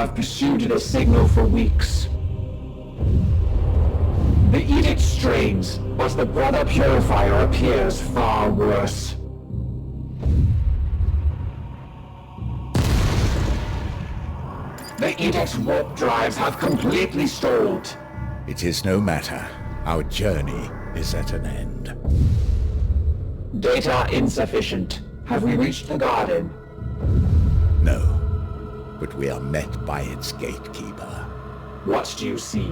have pursued this signal for weeks. The edict strains, but the Brother Purifier appears far worse. The edict's warp drives have completely stalled. It is no matter. Our journey is at an end. Data insufficient. Have we reached the garden? No, but we are met by its gatekeeper. What do you see?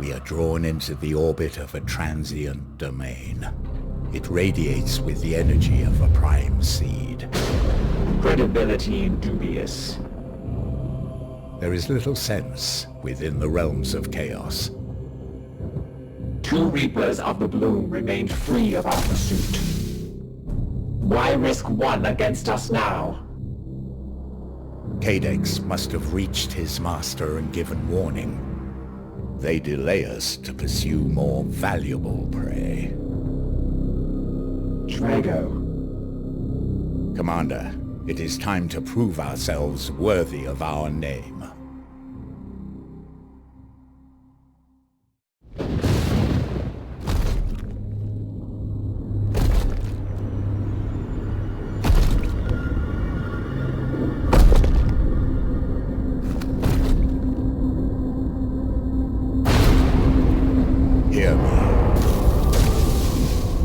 We are drawn into the orbit of a transient domain. It radiates with the energy of a prime seed. Credibility dubious. There is little sense within the realms of chaos. 2 Reapers of the Bloom remained free of our pursuit. Why risk one against us now? Cadex must have reached his master and given warning. They delay us to pursue more valuable prey. Drago. Commander, it is time to prove ourselves worthy of our name.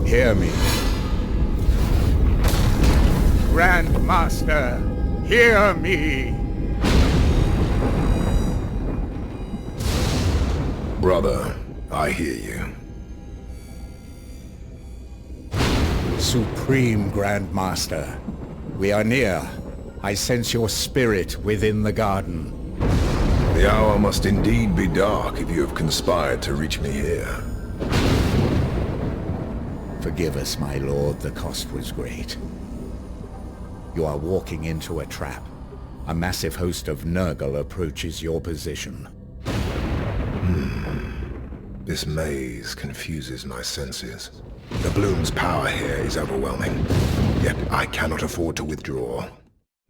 Hear me. Grandmaster, hear me! Brother, I hear you. Supreme Grandmaster, we are near. I sense your spirit within the garden. The hour must indeed be dark if you have conspired to reach me here. Forgive us, my lord, the cost was great. You are walking into a trap. A massive host of Nurgle approaches your position. This maze confuses my senses. The Bloom's power here is overwhelming, yet I cannot afford to withdraw.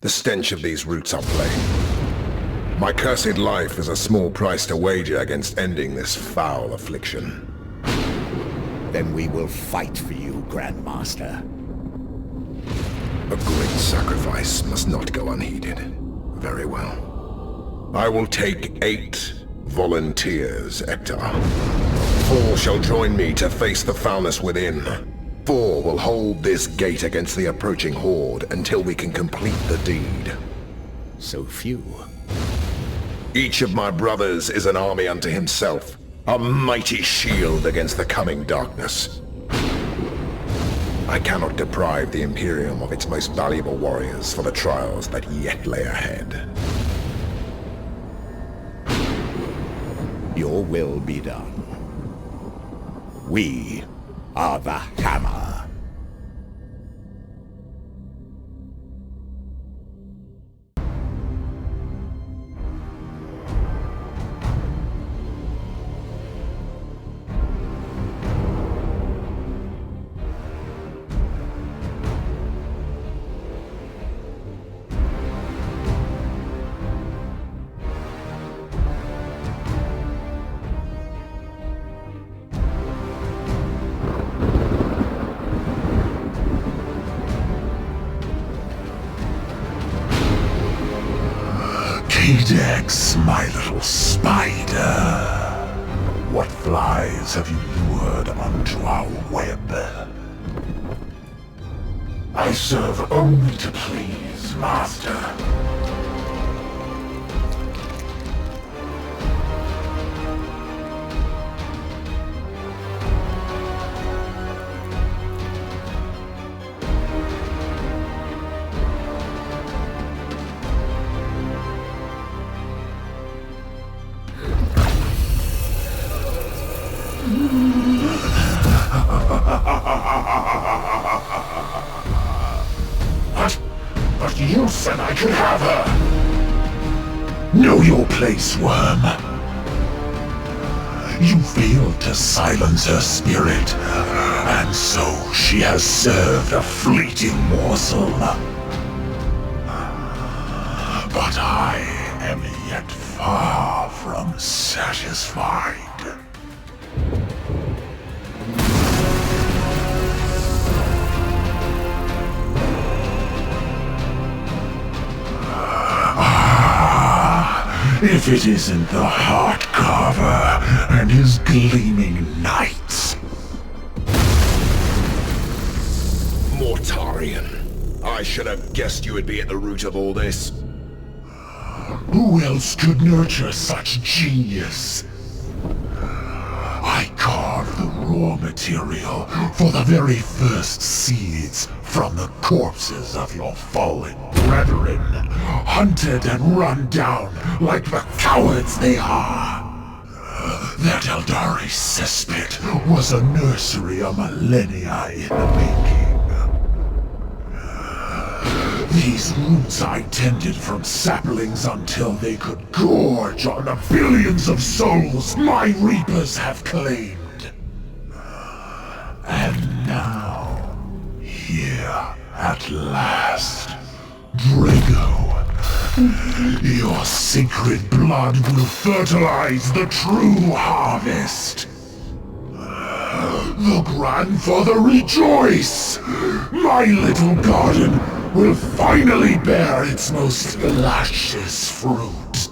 The stench of these roots are plain. My cursed life is a small price to wager against ending this foul affliction. Then we will fight for you, Grandmaster. A great sacrifice must not go unheeded. Very well. I will take 8 volunteers, Hector. 4 shall join me to face the foulness within. 4 will hold this gate against the approaching horde until we can complete the deed. So few. Each of my brothers is an army unto himself, a mighty shield against the coming darkness. I cannot deprive the Imperium of its most valuable warriors for the trials that yet lay ahead. Your will be done. We are the Hammer. Cadex, my little spider. What flies have you lured onto our web? I serve only to please, Master. But you said I could have her! Know your place, worm. You failed to silence her spirit, and so she has served a fleeting morsel. But I am yet far from satisfied. If it isn't the Heart Carver and his gleaming knights. Mortarion. I should have guessed you would be at the root of all this. Who else could nurture such genius? I carved the raw material for the very first seeds from the corpses of your fallen brethren, hunted and run down like the cowards they are. That Eldari cesspit was a nursery a millennia in the making. These roots I tended from saplings until they could gorge on the billions of souls my reapers have claimed. And now, here at last, Drago, your sacred blood will fertilize the true harvest. The grandfather rejoice! My little garden will finally bear its most luscious fruit.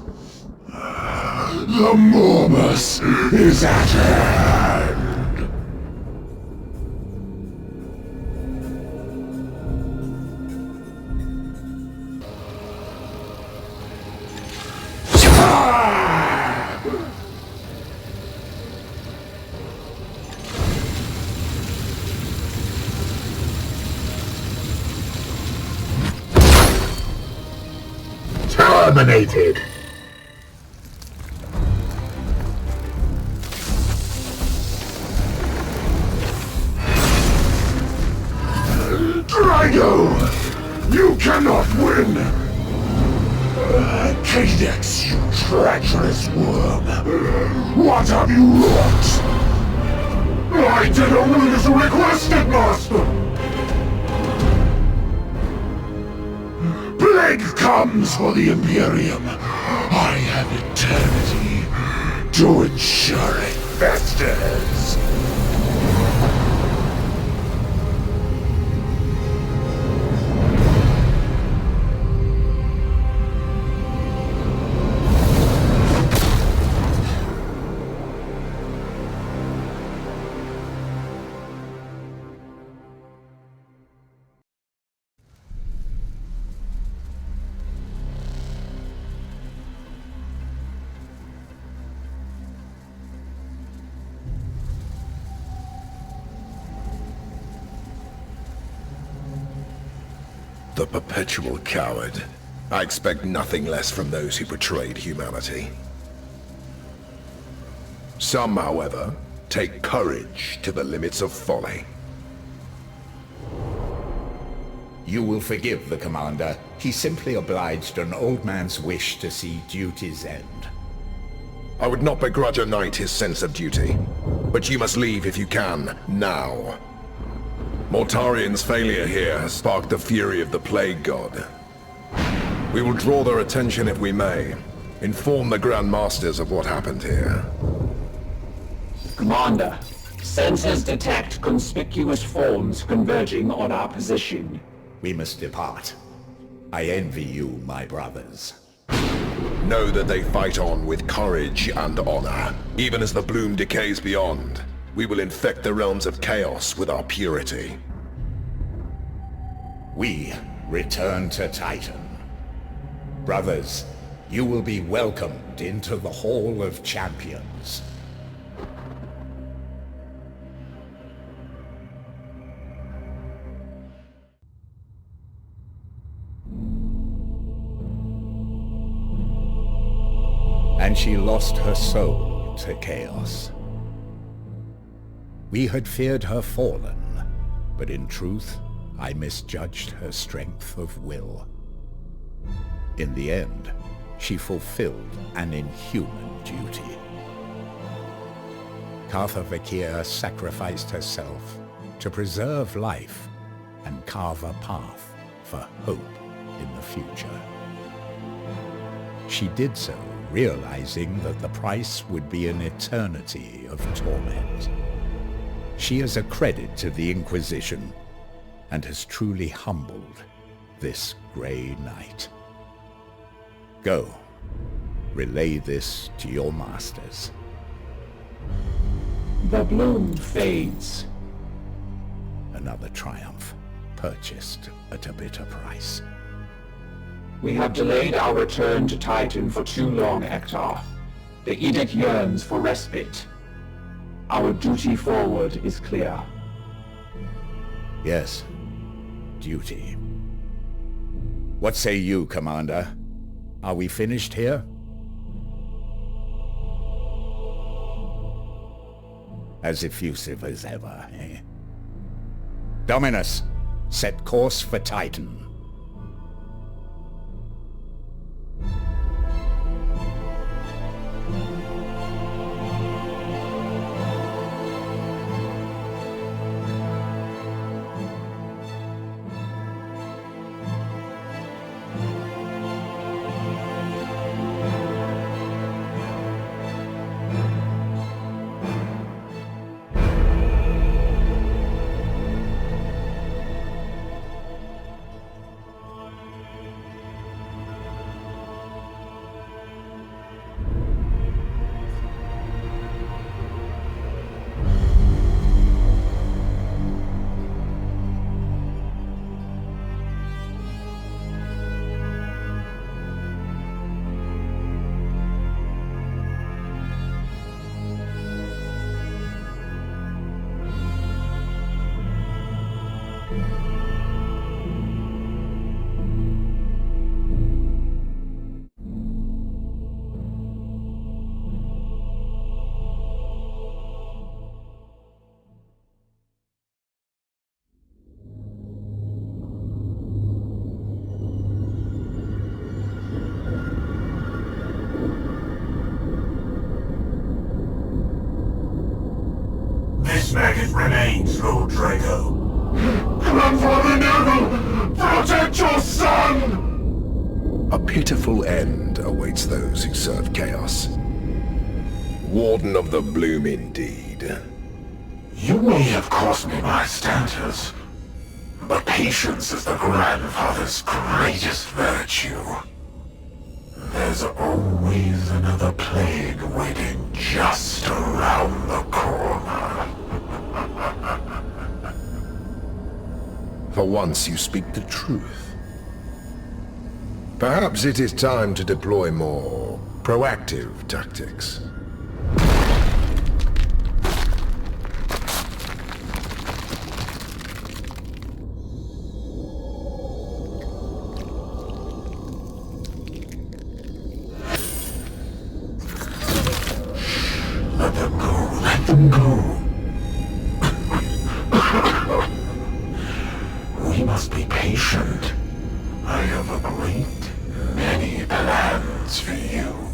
The Morbus is at hand! Terminated! Drago! You cannot win! Cadex, you treacherous worm! What have you wrought? I did only as requested, Master! Plague comes for the Imperium. I have eternity to ensure it festers. The perpetual coward. I expect nothing less from those who betrayed humanity. Some, however, take courage to the limits of folly. You will forgive the Commander. He simply obliged an old man's wish to see duty's end. I would not begrudge a knight his sense of duty, but you must leave if you can, now. Mortarion's failure here has sparked the fury of the Plague God. We will draw their attention if we may. Inform the Grand Masters of what happened here. Commander, sensors detect conspicuous forms converging on our position. We must depart. I envy you, my brothers. Know that they fight on with courage and honor. Even as the bloom decays beyond, we will infect the realms of chaos with our purity. We return to Titan. Brothers, you will be welcomed into the Hall of Champions. And she lost her soul to chaos. We had feared her fallen, but in truth, I misjudged her strength of will. In the end, she fulfilled an inhuman duty. Cartha Vakir sacrificed herself to preserve life and carve a path for hope in the future. She did so realizing that the price would be an eternity of torment. She is a credit to the Inquisition, and has truly humbled this Grey Knight. Go, relay this to your masters. The bloom fades. Another triumph, purchased at a bitter price. We have delayed our return to Titan for too long, Hector. The Edict yearns for respite. Our duty forward is clear. Yes, duty. What say you, Commander? Are we finished here? As effusive as ever, eh? Dominus, set course for Titan. This maggot remains, Lord Draco. Grandfather Nurgle! Protect your son! A pitiful end awaits those who serve Chaos. Warden of the Bloom indeed. You may have cost me my status, but patience is the grandfather's greatest virtue. There's always another plague waiting just around the corner. For once you speak the truth. Perhaps it is time to deploy more proactive tactics. Let them go, let them go. We must be patient. I have a great many plans for you.